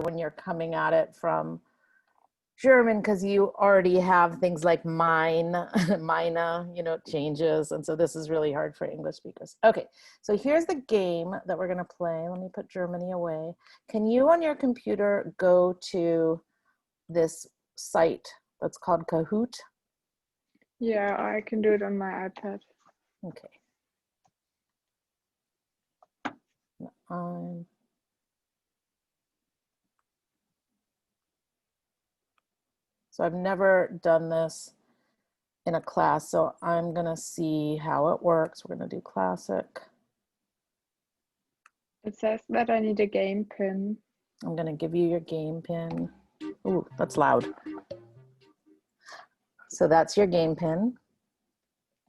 when you're coming at it from German, because you already have things like mine, meine, you know, it changes. And so this is really hard for English speakers. Okay, so here's the game that we're going to play. Let me put Germany away. Can you on your computer go to this site that's called Kahoot? Yeah, I can do it on my iPad. Okay. So I've never done this in a class, so I'm gonna see how it works. We're gonna do classic. It says that I need a game pin. I'm gonna give you your game pin. Ooh, that's loud. So that's your game pin.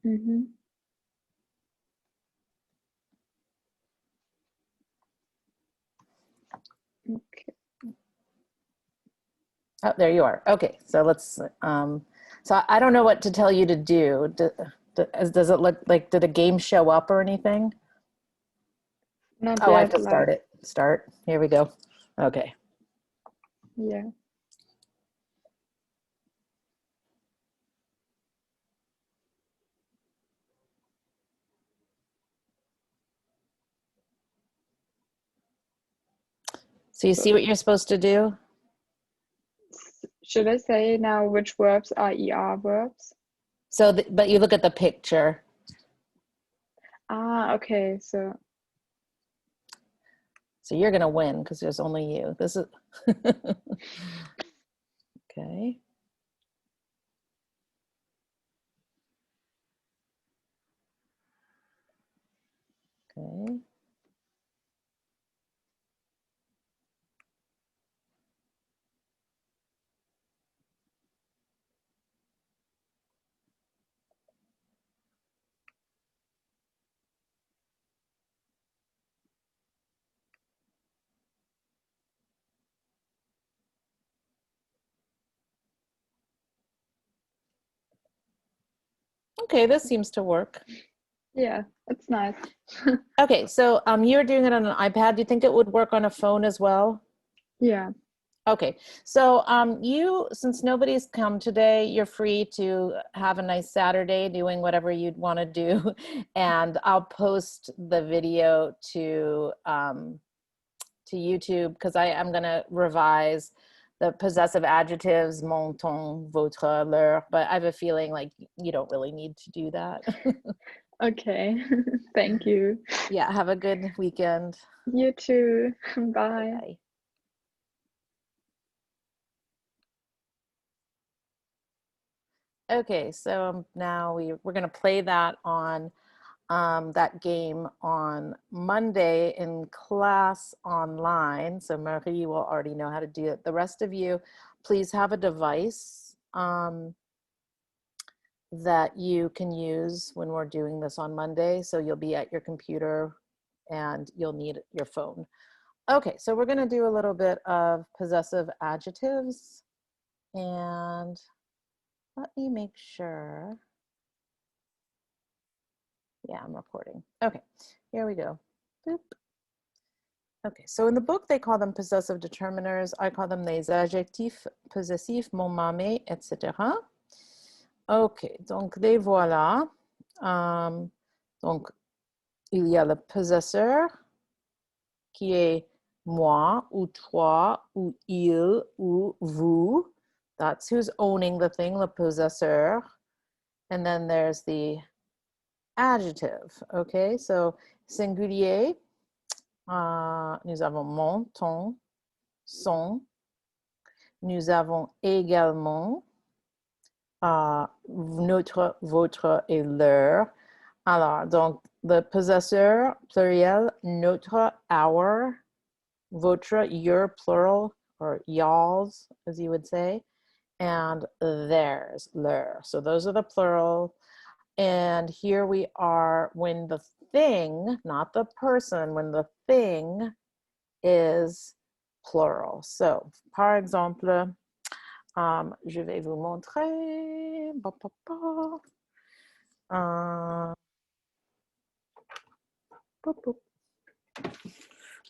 Mm-hmm. Okay. Oh, there you are. Okay, so let's, so I don't know what to tell you to do. Does it look like, did a game show up or anything? Not Oh, I have yet, to start it. Start, here we go. Okay. Yeah. So you see what you're supposed to do? Should I say now which verbs are ER verbs? So, but you look at the picture. Ah, okay, so you're gonna win because there's only you. This is, okay. Okay. Okay, this seems to work. yeah, it's nice. Okay, so you're doing it on an iPad. Do you think it would work on a phone as well? Yeah. Okay, so you, since nobody's come today, you're free to have a nice Saturday doing whatever you'd want to do, and I'll post the video to YouTube because I am going to revise the possessive adjectives, mon, ton, votre, leur, but I have a feeling like you don't really need to do that. Okay, thank you. Yeah, have a good weekend. You too. Bye. Bye. Okay, so now we're going to play that on that game on Monday in class online. So Marie will already know how to do it. The rest of you, please have a device that you can use when we're doing this on Monday. So you'll be at your computer and you'll need your phone. Okay, so we're going to do a little bit of possessive adjectives, and let me make sure. Yeah, I'm recording. Okay, here we go. Boop. Okay, so in the book, they call them possessive determiners. I call them les adjectifs possessifs, mon mamé, etc. Ok, donc les voilà. Donc, il y a le possesseur qui est moi ou toi ou il ou vous. That's who's owning the thing, le possesseur. And then there's the adjective. Okay, so singulier, nous avons mon, ton, son. Nous avons également notre, votre et leur. Alors, donc, le possesseur pluriel, notre, our, votre, your plural, or y'all's, as you would say, and theirs, leur. So those are the plural. And here we are when the thing, not the person, when the thing is plural. So, par exemple, je vais vous montrer.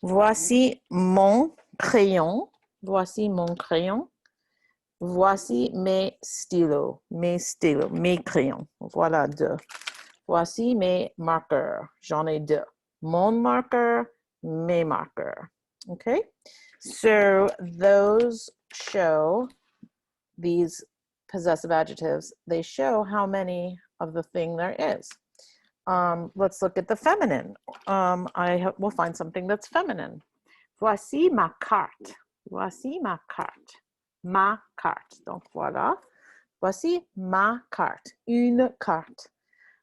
Voici mon crayon. Voici mon crayon. Voici mes stylos, mes crayons. Voilà deux. Voici mes marqueurs. J'en ai deux. Mon marqueur, mes marqueurs. Okay, so those show, these possessive adjectives, they show how many of the thing there is. Let's look at the feminine. We'll find something that's feminine. Voici ma carte. Voici ma carte. Ma carte. Donc voilà. Voici ma carte. Une carte.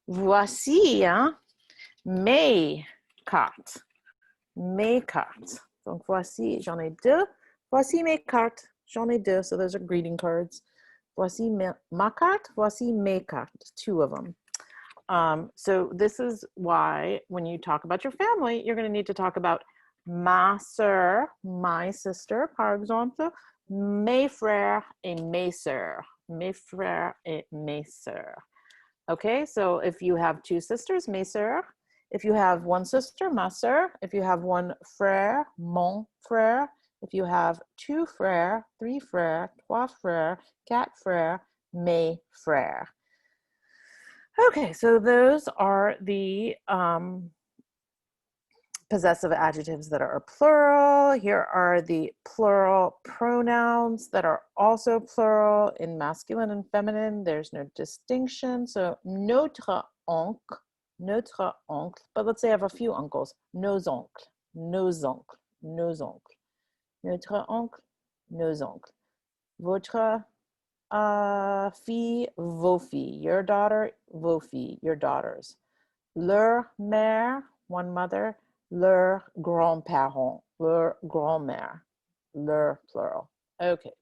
Voici mes cartes. Mes cartes. Donc voici, j'en ai deux. Voici mes cartes. J'en ai deux. So those are greeting cards. Voici ma carte. Voici mes cartes. Two of them. So this is why when you talk about your family, you're going to need to talk about ma sœur, my sister, par exemple, mes frères et mes sœurs, mes frères et mes sœurs. Okay, so if you have two sisters, mes sœurs. If you have one sister, ma sœur. If you have one frère, mon frère. If you have two frères, three frères, trois frères, quatre frères, mes frères. Okay, so those are the possessive adjectives that are plural. Here are the plural pronouns that are also plural in masculine and feminine. There's no distinction. So notre oncle, but let's say I have a few uncles. Nos oncles, nos oncles, nos oncles. Notre oncle, nos oncles. Votre fille, vos filles. Your daughter, vos filles, your daughters. Leur mère, one mother. Leur grand-parent, leur grand-mère, leur plural. Okay,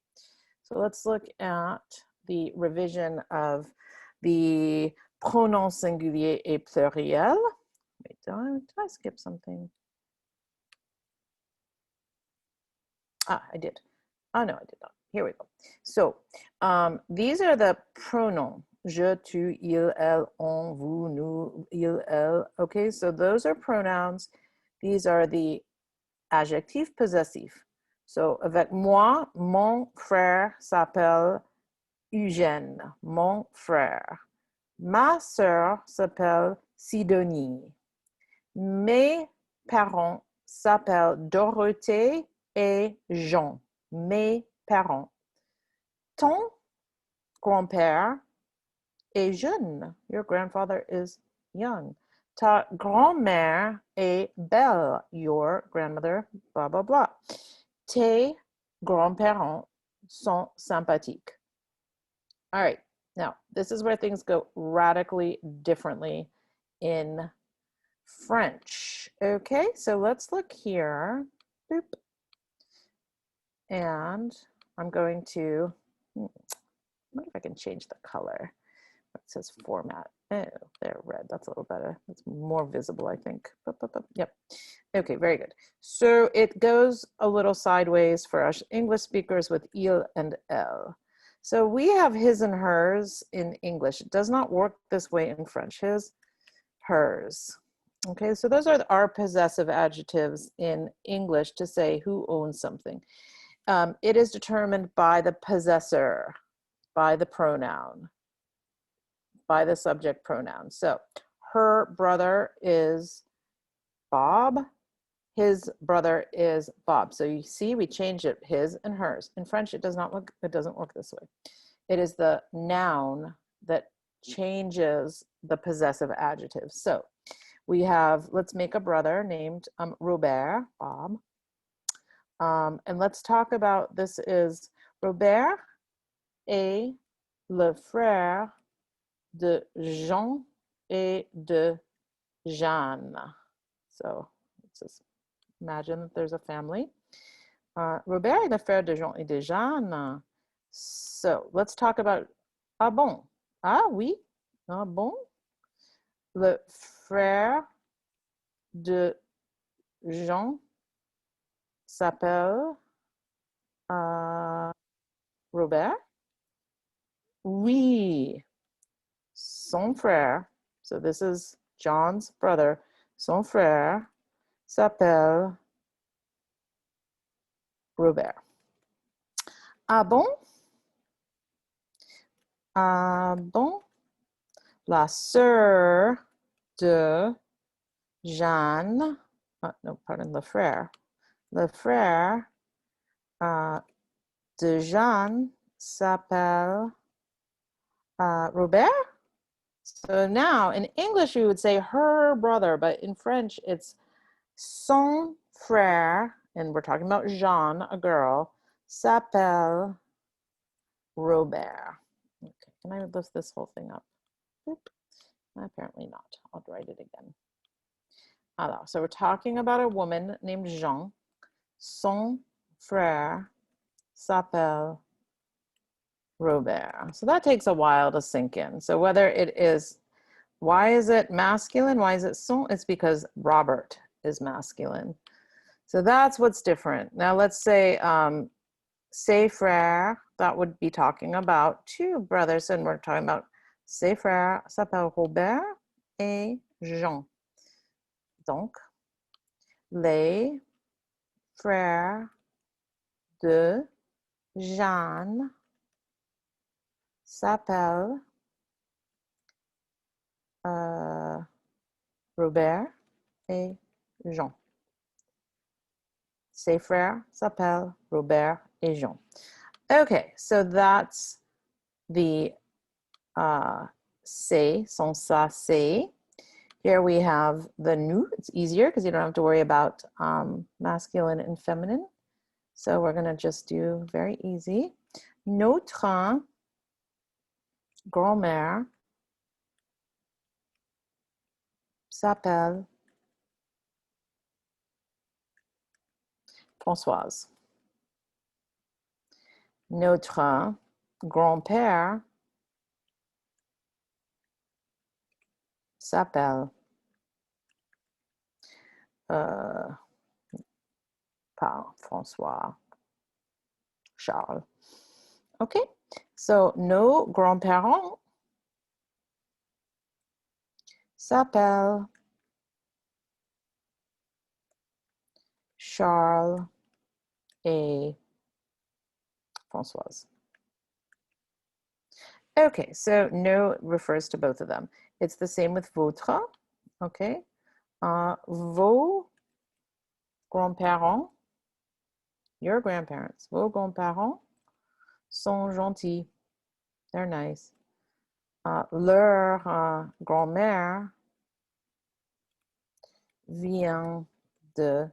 so let's look at the revision of the pronoms singulier et pluriel. Wait, did I skip something? I did. Oh, no, I did not. Here we go. So these are the pronoms. Je, tu, il, elle, on, vous, nous, il, elle. Okay, so those are pronouns. These are the adjectifs possessifs. So avec moi, mon frère s'appelle Eugène, mon frère. Ma sœur s'appelle Sidonie. Mes parents s'appellent Dorothée et Jean. Mes parents. Ton grand-père est jeune. Your grandfather is young. Ta grand-mère est belle. Your grandmother, blah, blah, blah. Tes grands-parents sont sympathiques. All right. Now, this is where things go radically differently in French. Okay, so let's look here. Boop. And I'm going to, I wonder if I can change the color. It says format. Oh, they're red. That's a little better. It's more visible, I think. Yep. Okay, very good. So it goes a little sideways for us English speakers with il and elle. So we have his and hers in English. It does not work this way in French. His, hers. Okay, so those are our possessive adjectives in English to say who owns something. It is determined by the possessor, by the pronoun, by the subject pronoun. So her brother is Bob. His brother is Bob. So you see, we changed it, his and hers. In French, it doesn't work this way. It is the noun that changes the possessive adjective. So we have, let's make a brother named Robert, Bob. And let's talk about, this is Robert est le frère de Jean et de Jeanne. So let's just imagine that there's a family. Robert est le frère de Jean et de Jeanne. So let's talk about, ah bon, ah oui, ah bon. Le frère de Jean s'appelle Robert. Oui, son frère, so this is John's brother, son frère s'appelle Robert. Ah bon? Ah bon? La sœur de Jeanne, no, pardon, le frère. Le frère de Jeanne s'appelle Robert. So now in English we would say her brother, but in French it's son frère, and we're talking about Jeanne, a girl, s'appelle Robert. Okay, can I lift this whole thing up? Oop. Apparently not. I'll write it again. Alors, so we're talking about a woman named Jean. Son frère s'appelle Robert. So that takes a while to sink in. So whether it is, why is it masculine? Why is it son? It's because Robert is masculine. So that's what's different. Now let's say ses frères, that would be talking about two brothers, and we're talking about ses frères s'appellent Robert et Jean. Donc, les frères de Jeanne s'appellent Robert et Jean. Ses frères s'appellent Robert et Jean. Okay, so that's the say, son, sa, say. Here we have the nous. It's easier because you don't have to worry about masculine and feminine. So we're going to just do very easy. Notre grand-mère s'appelle Françoise. Notre grand-père s'appelle pas François, Charles. Okay, so nos grands-parents s'appellent Charles et Françoise. Okay, so no refers to both of them. It's the same with votre, okay? Vos grands-parents, your grandparents, vos grands-parents sont gentils. They're nice. Leur grand-mère vient de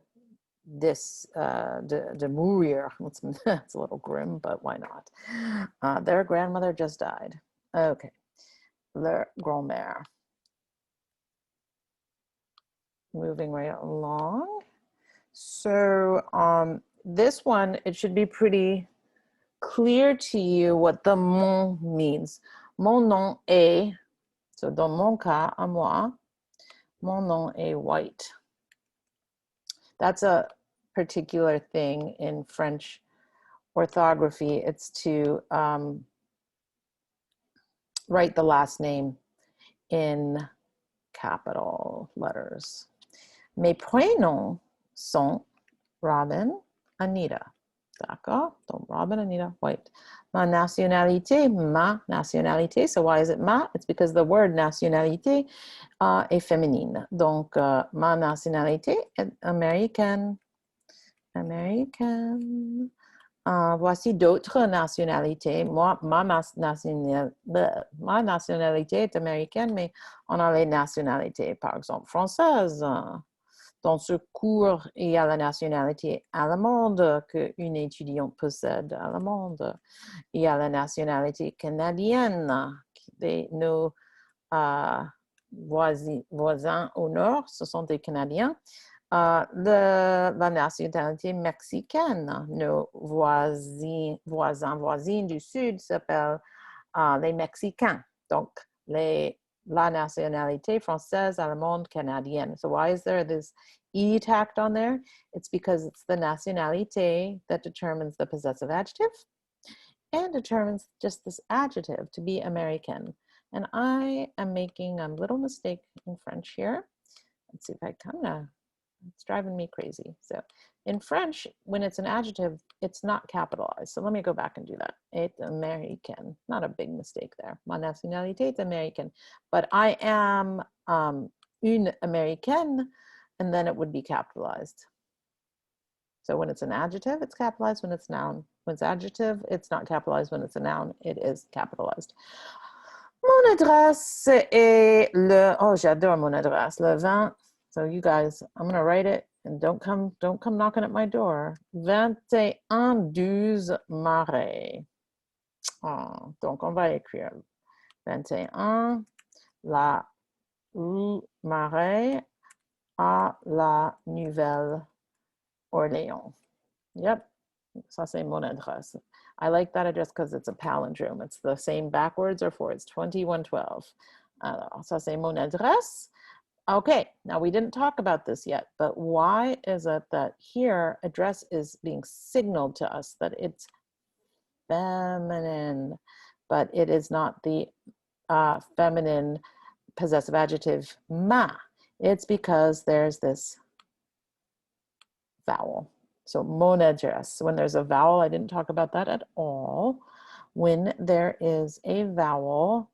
mourir. It's a little grim, but why not? Their grandmother just died. Okay. Leur grand-mère. Moving right along. So this one, it should be pretty clear to you what the mon means. Mon nom est, so dans mon cas, à moi, mon nom est White. That's a particular thing in French orthography. It's to write the last name in capital letters. Mes prénoms sont Robin, Anita. D'accord? Donc Robin, Anita, White. Ma nationalité. So why is it ma? It's because the word nationalité est féminine. Donc ma nationalité est américaine. Américaine. Voici d'autres nationalités. Moi, ma nationalité est américaine, mais on a les nationalités, par exemple, françaises. Dans ce cours, il y a la nationalité allemande qu'une étudiante possède allemande. Il y a la nationalité canadienne. Nos voisins au nord, ce sont des Canadiens. La nationalité mexicaine, nos voisins du sud s'appellent les Mexicains. Donc, la nationalité française, allemande, canadienne. So why is there this E tacked on there? It's because it's the nationalité that determines the possessive adjective and determines just this adjective to be American. And I am making a little mistake in French here. Let's see if I it's driving me crazy. So in French, when it's an adjective, it's not capitalized. So let me go back and do that. Est américaine. Not a big mistake there. Ma nationalité est américaine. But I am une américaine, and then it would be capitalized. So when it's an adjective, it's capitalized. When it's noun, when it's adjective, it's not capitalized. When it's a noun, it is capitalized. Mon adresse est le, oh, j'adore mon adresse, le 20. So you guys, I'm going to write it and don't come knocking at my door. 21 Marais. Oh, donc on va écrire 21 la rue Marais à la Nouvelle-Orléans. Yep, ça c'est mon adresse. I like that address because it's a palindrome. It's the same backwards or forwards, 2112. Alors, ça c'est mon adresse. Okay, now we didn't talk about this yet, but why is it that here address is being signaled to us that it's feminine, but it is not the feminine possessive adjective ma? It's because there's this vowel. So mon adresse, when there's a vowel, I didn't talk about that at all. When there is a vowel,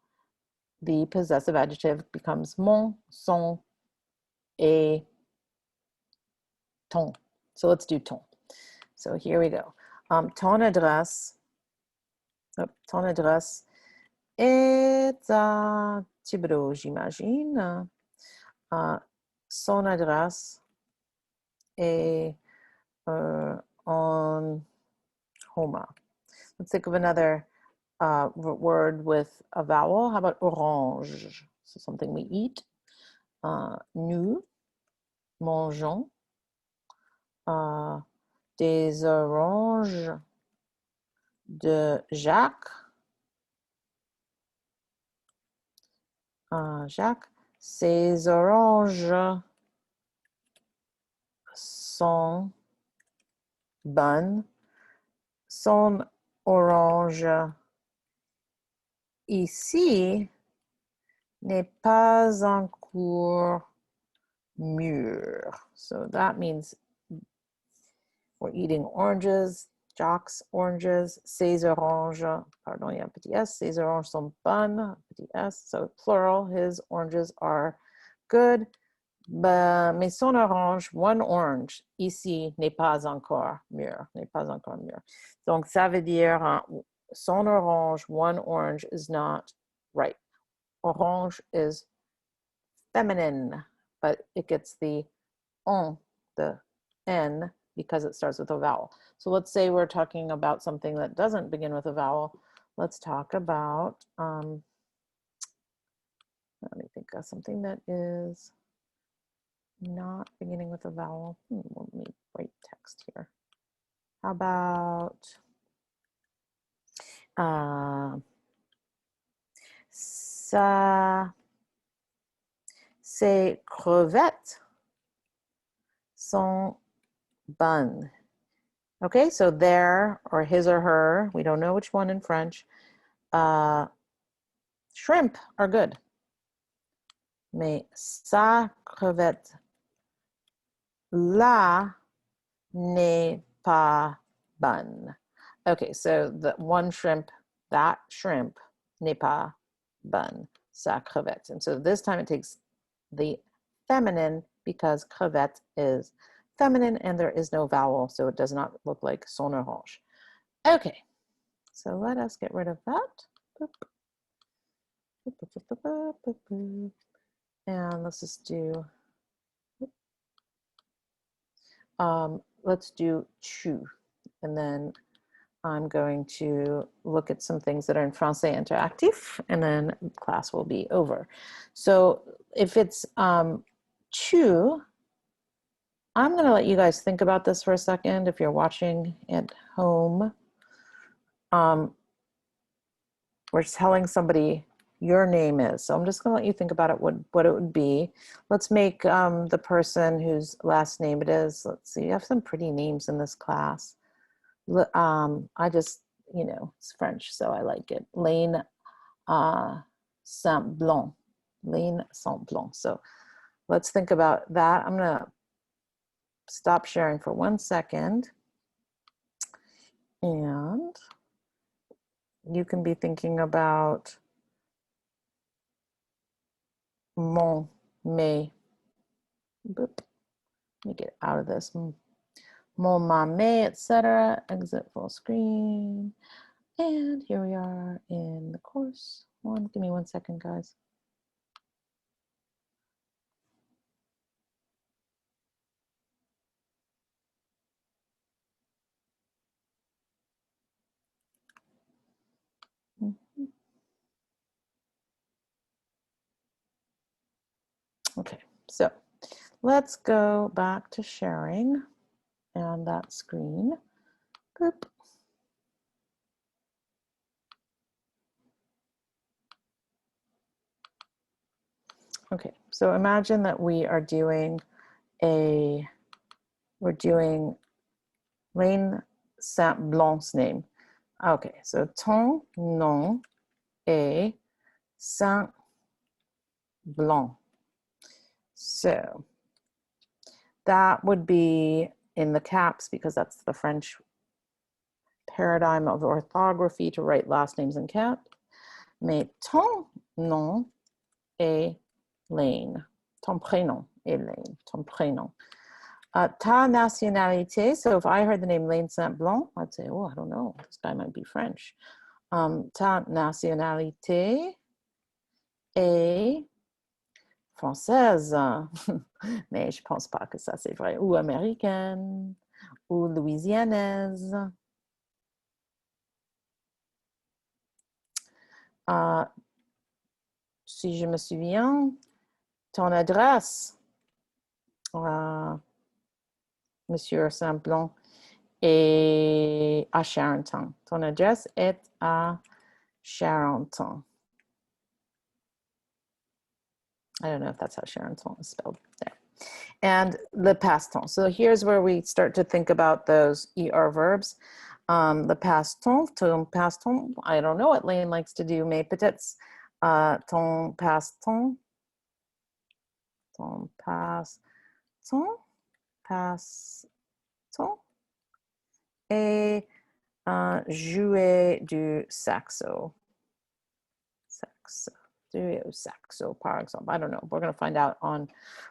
the possessive adjective becomes mon, son, et ton. So let's do ton. So here we go. Ton adresse est à Thibodeau, j'imagine. Son adresse est en Homa. Let's think of another word with a vowel. How about orange? So something we eat. Nous mangeons des oranges de Jacques. Jacques, ces oranges sont bonnes. Son orange ici n'est pas encore mûr. So that means we're eating oranges, Jacques oranges, ces oranges, pardon, il y a un petit s, ces oranges sont bonnes, petit s, so plural, his oranges are good. Mais son orange, one orange, ici, n'est pas encore mûr, n'est pas encore mûr. Donc, ça veut dire, son orange, one orange is not right. Orange is feminine, but it gets the on, the N, because it starts with a vowel. So let's say we're talking about something that doesn't begin with a vowel. Let's talk about, let me think of something that is not beginning with a vowel. Let me write text here. How about ces crevettes sont bonnes. Okay, so their or his or her, we don't know which one in French, shrimp are good. Mais sa crevette là n'est pas bonne. Okay, so the one shrimp, that shrimp, n'est pas bonne, sa crevette. And so this time it takes the feminine because crevette is feminine and there is no vowel, so it does not look like son orange. Okay, so let us get rid of that. And let's just do, let's do tu. And then I'm going to look at some things that are in Français Interactif, and then class will be over. So if it's tu, I'm going to let you guys think about this for a second. If you're watching at home, we're telling somebody your name is. So I'm just going to let you think about it, what it would be. Let's make the person whose last name it is. Let's see, you have some pretty names in this class. I just, it's French, so I like it. Lane Saint-Blanc. Lane Saint-Blanc. So let's think about that. I'm going to stop sharing for 1 second. And you can be thinking about mon, mes. Boop. Let me get out of this. Mon, ma, mes, etc. Exit full screen. And here we are in the course. Give me 1 second, guys. Okay, so let's go back to sharing and that screen. Boop. Okay, so imagine that we are doing we're doing Lane Saint Blanc's name. Okay, so ton nom est Saint Blanc. So that would be in the caps because that's the French paradigm of orthography to write last names in caps. Mais ton nom est Lane. Ton prénom est Lane. Ton prénom. Ta nationalité. So if I heard the name Lane Saint Blanc, I'd say, oh, I don't know. This guy might be French. Ta nationalité est française. Mais je pense pas que ça c'est vrai. Ou américaine. Ou louisianaise. Si je me souviens, ton adresse, Monsieur Saint-Blanc, est à Charenton. Ton adresse est à Charenton. I don't know if that's how Charenton is spelled there. And the past tense. So here's where we start to think about those ER verbs. The past tense, ton past tense, I don't know what Lane likes to do, mais peut-être ton past tense, ton past tense, past tense, et jouer du saxo. Saxo. Saxo, par exemple. I don't know. We're going to find out on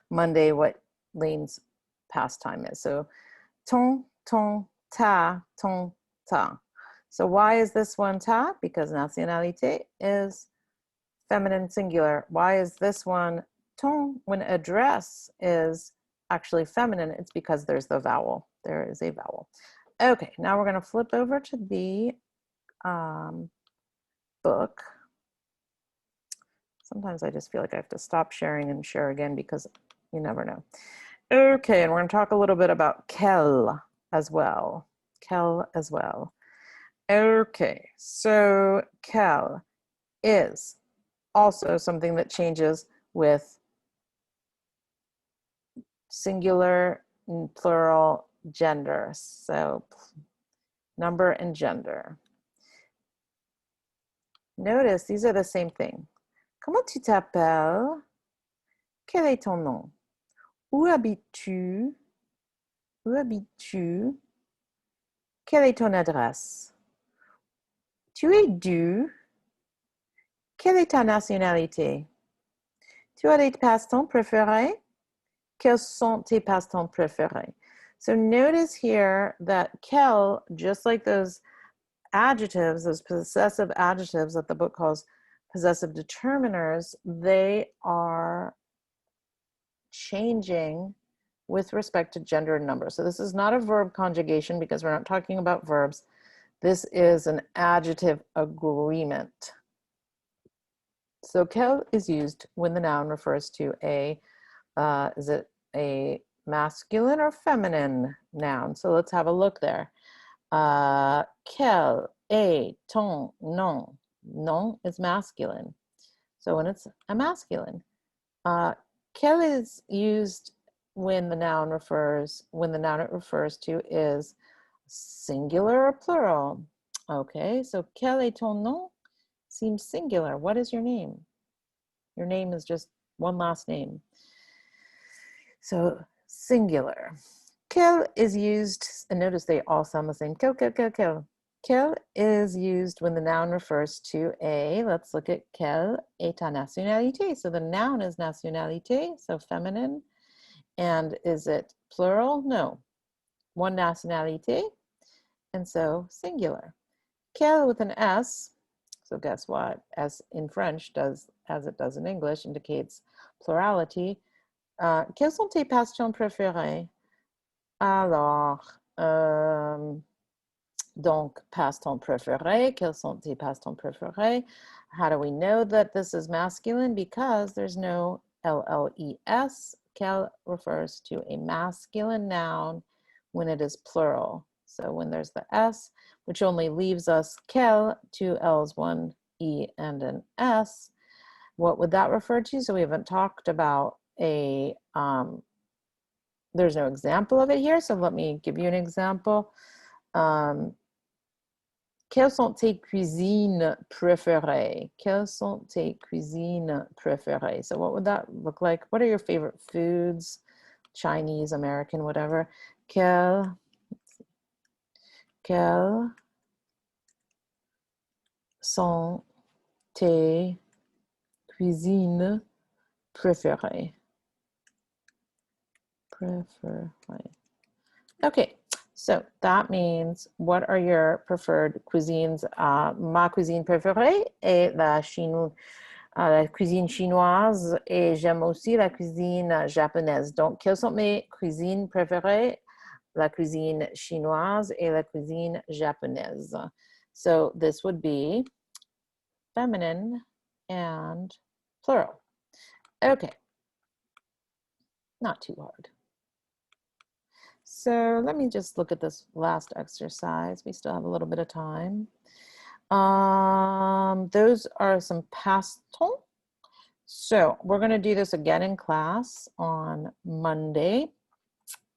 Monday what Lane's pastime is. So, ton, ta, ton, ta. So why is this one ta? Because nationalité is feminine singular. Why is this one ton when address is actually feminine? It's because there's the vowel. There is a vowel. Okay, now we're going to flip over to the book. Sometimes I just feel like I have to stop sharing and share again because you never know. Okay, and we're going to talk a little bit about quel as well. Quel as well. Okay, so quel is also something that changes with singular, plural, gender. So number and gender. Notice these are the same thing. Comment tu t'appelles? Quel est ton nom? Où habites-tu? Où habites-tu? Quelle est ton adresse? Tu es d'où? Quelle est ta nationalité? Tu as des passe-temps préférés? Quels sont tes passe-temps préférés? So notice here that quel, just like those adjectives, those possessive adjectives that the book calls possessive determiners, they are changing with respect to gender and number. So this is not a verb conjugation because we're not talking about verbs. This is an adjective agreement. So quel is used when the noun refers to is it a masculine or feminine noun? So let's have a look there. Quel est ton nom? Nom is masculine. So when it's a masculine. Quel is used when the noun it refers to is singular or plural. Okay, so quel est ton nom seems singular. What is your name? Your name is just one last name. So singular. Quel is used, and notice they all sound the same. Quel, quel, quel, quel. Quel is used when the noun refers to a, let's look at quelle est ta nationalité. So the noun is nationalité, so feminine. And is it plural? No. One nationalité, and so singular. Quelle with an S, so guess what? S in French does, as it does in English, indicates plurality. Quelles sont tes passions préférées? Alors, donc, passe-temps préféré. Quels sont tes passe-temps préférés? How do we know that this is masculine? Because there's no LLES. Quel refers to a masculine noun when it is plural. So when there's the S, which only leaves us quel, two L's, one E, and an S, what would that refer to? So we haven't talked about a, there's no example of it here. So let me give you an example. Quelles sont tes cuisines préférées? Quelles sont tes cuisines préférées? So what would that look like? What are your favorite foods? Chinese, American, whatever. Quelles sont tes cuisines préférées? Okay, so that means what are your preferred cuisines? Ma cuisine préférée est la cuisine chinoise et j'aime aussi la cuisine japonaise. Donc, quelles sont mes cuisines préférées? La cuisine chinoise et la cuisine japonaise. So this would be feminine and plural. Okay, not too hard. So let me just look at this last exercise. We still have a little bit of time. Those are some past temps. So we're going to do this again in class on Monday.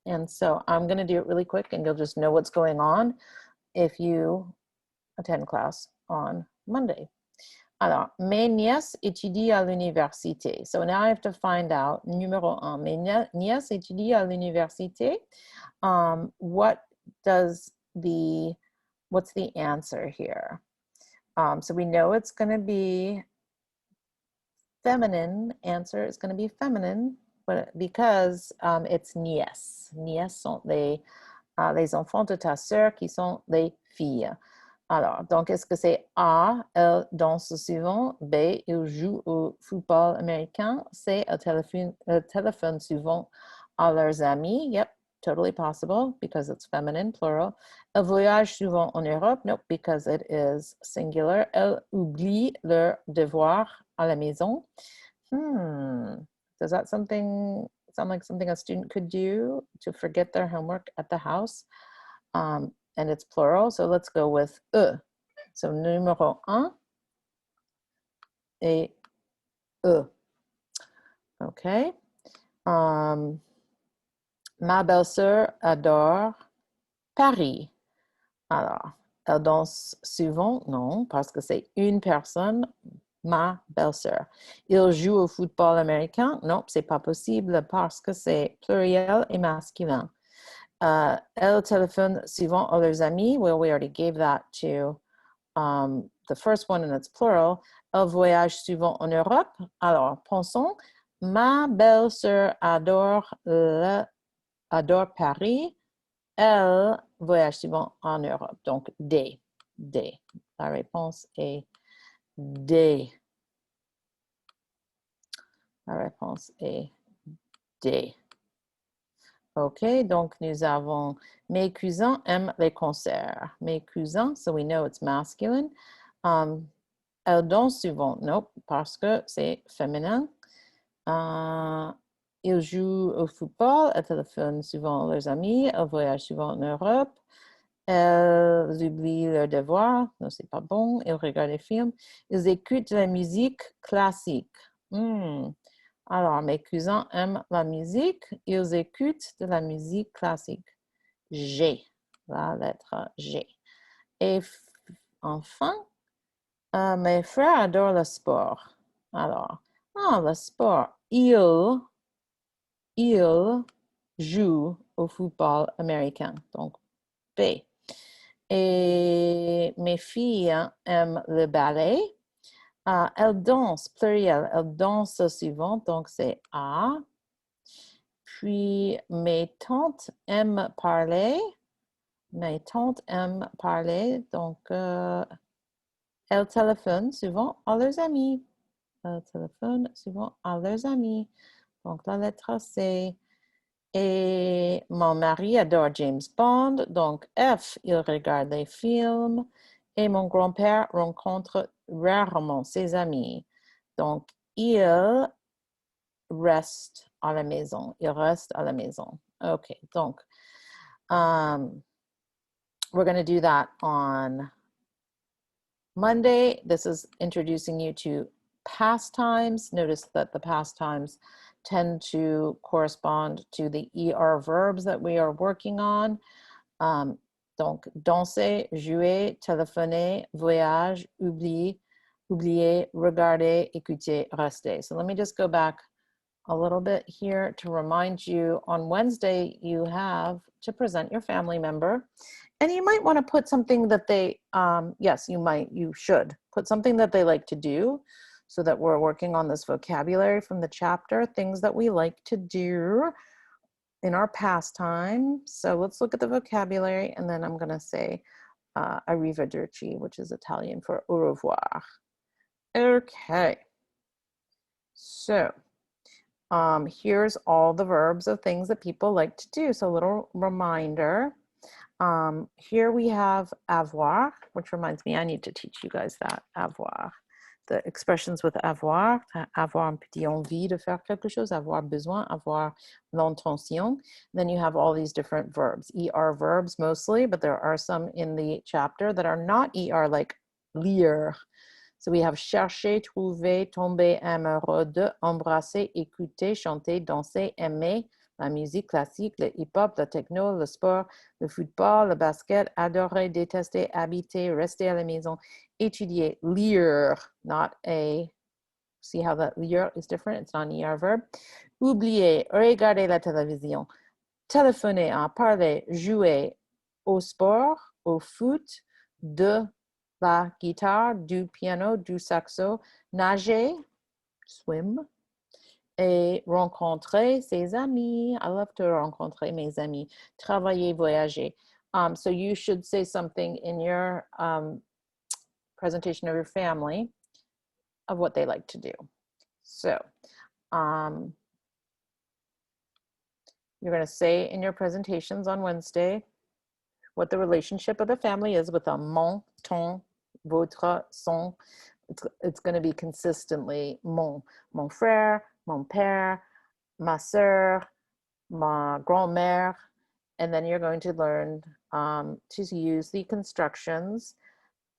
And so I'm going to do it really quick and you'll just know what's going on if you attend class on Monday. Alors, mes nièces étudient à l'université. So now I have to find out, numéro un, mes nièces étudient à l'université. What's the answer here? So we know it's going to be feminine. Answer is going to be feminine, but because it's nièces. Nièces sont les enfants de ta sœur qui sont les filles. Alors, donc, est-ce que c'est A, elle danse souvent, B, il joue au football américain, C, elle téléphone souvent à leurs amis? Yep, totally possible because it's feminine, plural. Elle voyage souvent en Europe? Nope, because it is singular. Elle oublie leurs devoirs à la maison? Does that sound like something a student could do to forget their homework at the house? And it's plural, so let's go with E. So numéro un et E. Okay. Ma belle-sœur adore Paris. Alors, elle danse souvent? Non, parce que c'est une personne, ma belle-sœur. Il joue au football américain? Non, c'est pas possible parce que c'est pluriel et masculin. Elle téléphone souvent à leurs amis. Well, we already gave that to the first one and it's plural. Elle voyage souvent en Europe. Alors, pensons, ma belle-sœur adore Paris. Elle voyage souvent en Europe. Donc, D. La réponse est D. La réponse est D. OK, donc nous avons mes cousins aiment les concerts. Mes cousins, so we know it's masculine. Elles dansent souvent. Nope, parce que c'est féminin. Ils jouent au football. Elles téléphonent souvent leurs amis. Elles voyagent souvent en Europe. Elles oublient leurs devoirs. Non, c'est pas bon. Ils regardent des films. Ils écoutent de la musique classique. Alors, mes cousins aiment la musique. Ils écoutent de la musique classique. G, la lettre G. Et enfin, mes frères adorent le sport. Alors, le sport. Ils jouent au football américain. Donc, B. Et mes filles aiment le ballet. Elles dansent, pluriel, elles dansent souvent, donc c'est A. Puis mes tantes aiment parler. Mes tantes aiment parler, donc elles téléphonent souvent à leurs amis. Elles téléphonent souvent à leurs amis. Donc la lettre C. Et mon mari adore James Bond, donc F, il regarde les films. Et mon grand-père rencontre rarement ses amis. Donc, il reste à la maison. Il reste à la maison. Okay, donc, we're going to do that on Monday. This is introducing you to pastimes. Notice that the pastimes tend to correspond to the ER verbs that we are working on. Donc, danser, jouer, téléphoner, voyage, oublier, regarder, écouter, rester. So let me just go back a little bit here to remind you on Wednesday, you have to present your family member. And you might want to put something that they, yes, you should put something that they like to do so that we're working on this vocabulary from the chapter, things that we like to do in our pastime. So let's look at the vocabulary, and then I'm going to say arrivederci, which is Italian for au revoir. Okay. So here's all the verbs of things that people like to do. So a little reminder. Here we have avoir, which reminds me, I need to teach you guys that, avoir. The expressions with avoir un petit envie de faire quelque chose, avoir besoin, avoir l'intention. Then you have all these different verbs, ER verbs mostly, but there are some in the chapter that are not ER, like lire. So we have chercher, trouver, tomber amoureux de, embrasser, écouter, chanter, danser, aimer, la musique classique, le hip-hop, le techno, le sport, le football, le basket, adorer, détester, habiter, rester à la maison, étudier, lire, not a, see how that lire is different, it's not an ER verb. Oublier, regarder la télévision, téléphoner, parler, jouer au sport, au foot, de la guitare, du piano, du saxo, nager, swim, et rencontrer ses amis. I love to rencontrer mes amis. Travailler, voyager. So you should say something in your presentation of your family of what they like to do. So you're going to say in your presentations on Wednesday what the relationship of the family is with a mon, ton, votre, son. It's going to be consistently mon frère, mon père, ma sœur, ma grand-mère, and then you're going to learn to use the constructions.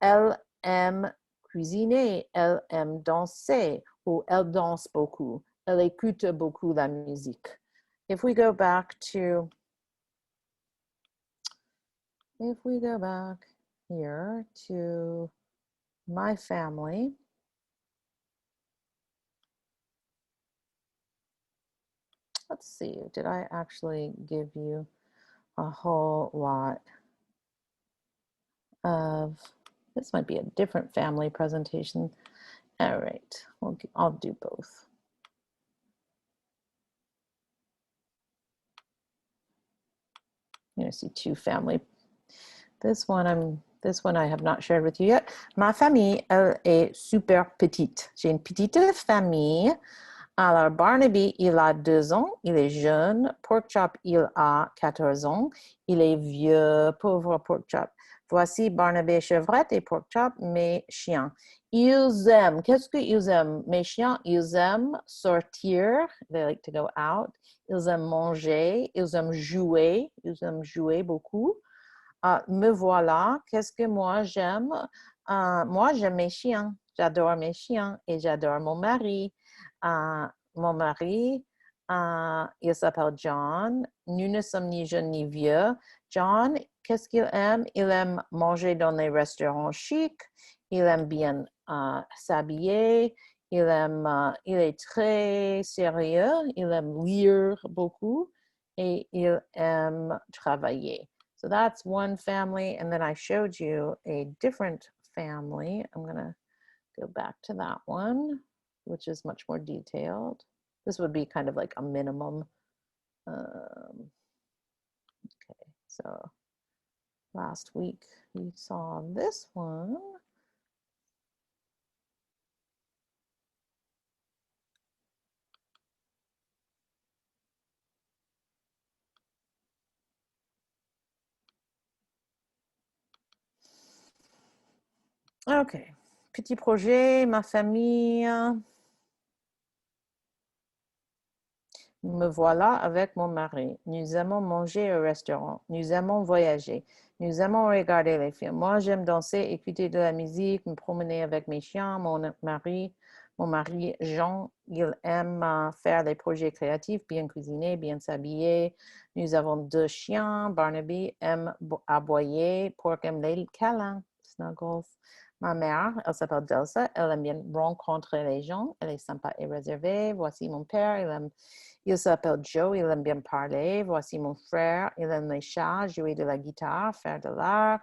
Elle aime cuisiner, elle aime danser, ou elle danse beaucoup, elle écoute beaucoup la musique. If we go back here to my family, let's see, did I actually give you a whole lot of, this might be a different family presentation. All right, I'll do both. You're gonna see two family. This one I have not shared with you yet. Ma famille, elle est super petite. J'ai une petite famille. Alors, Barnaby, il a 2 ans, il est jeune. Porkchop, il a 14 ans, il est vieux, pauvre Porkchop. Voici Barnaby, Chevrette et Porkchop, mes chiens. Ils aiment, qu'est-ce qu'ils aiment? Mes chiens, ils aiment sortir, they like to go out. Ils aiment manger, ils aiment jouer beaucoup. Me voilà, qu'est-ce que moi j'aime? Moi, j'aime mes chiens. J'adore mes chiens et j'adore mon mari. Mon mari, il s'appelle John. Nous ne sommes ni jeunes ni vieux. John, qu'est-ce qu'il aime? Il aime manger dans les restaurants chics. Il aime bien s'habiller. Il est très sérieux. Il aime lire beaucoup et il aime travailler. So that's one family. And then I showed you a different family. I'm going to go back to that one, which is much more detailed. This would be kind of like a minimum. Okay, so last week we saw this one. Ok, petit projet, ma famille. Me voilà avec mon mari. Nous aimons manger au restaurant. Nous aimons voyager. Nous aimons regarder les films. Moi, j'aime danser, écouter de la musique, me promener avec mes chiens. Mon mari Jean, il aime faire des projets créatifs, bien cuisiner, bien s'habiller. Nous avons 2 chiens. Barnaby aime aboyer. Pork aime les câlins, snuggles. Ma mère, elle s'appelle Delsa. Elle aime bien rencontrer les gens. Elle est sympa et réservée. Voici mon père. Il s'appelle Joe, il aime bien parler. Voici mon frère, il aime les chats, jouer de la guitare, faire de l'art.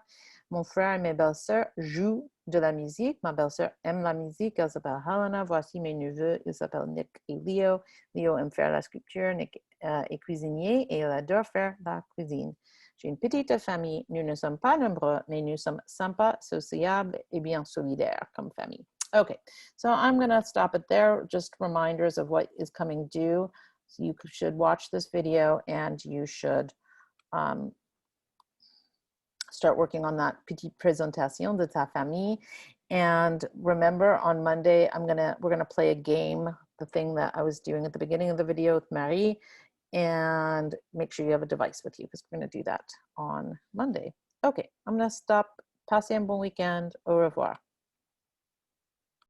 Mon frère et mes belles-sœurs jouent de la musique. Ma belle-sœur aime la musique, elle s'appelle Helena. Voici mes neveux, ils s'appellent Nick et Leo. Leo aime faire la sculpture, Nick est cuisinier et il adore faire la cuisine. J'ai une petite famille, nous ne sommes pas nombreux, mais nous sommes sympas, sociables et bien solidaires comme famille. Okay, so I'm going to stop it there. Just reminders of what is coming due. So you should watch this video and you should start working on that petite présentation de ta famille. And remember, on Monday, we're gonna play a game, the thing that I was doing at the beginning of the video with Marie, and make sure you have a device with you because we're gonna do that on Monday. Okay, I'm gonna stop. Passez un bon weekend. Au revoir.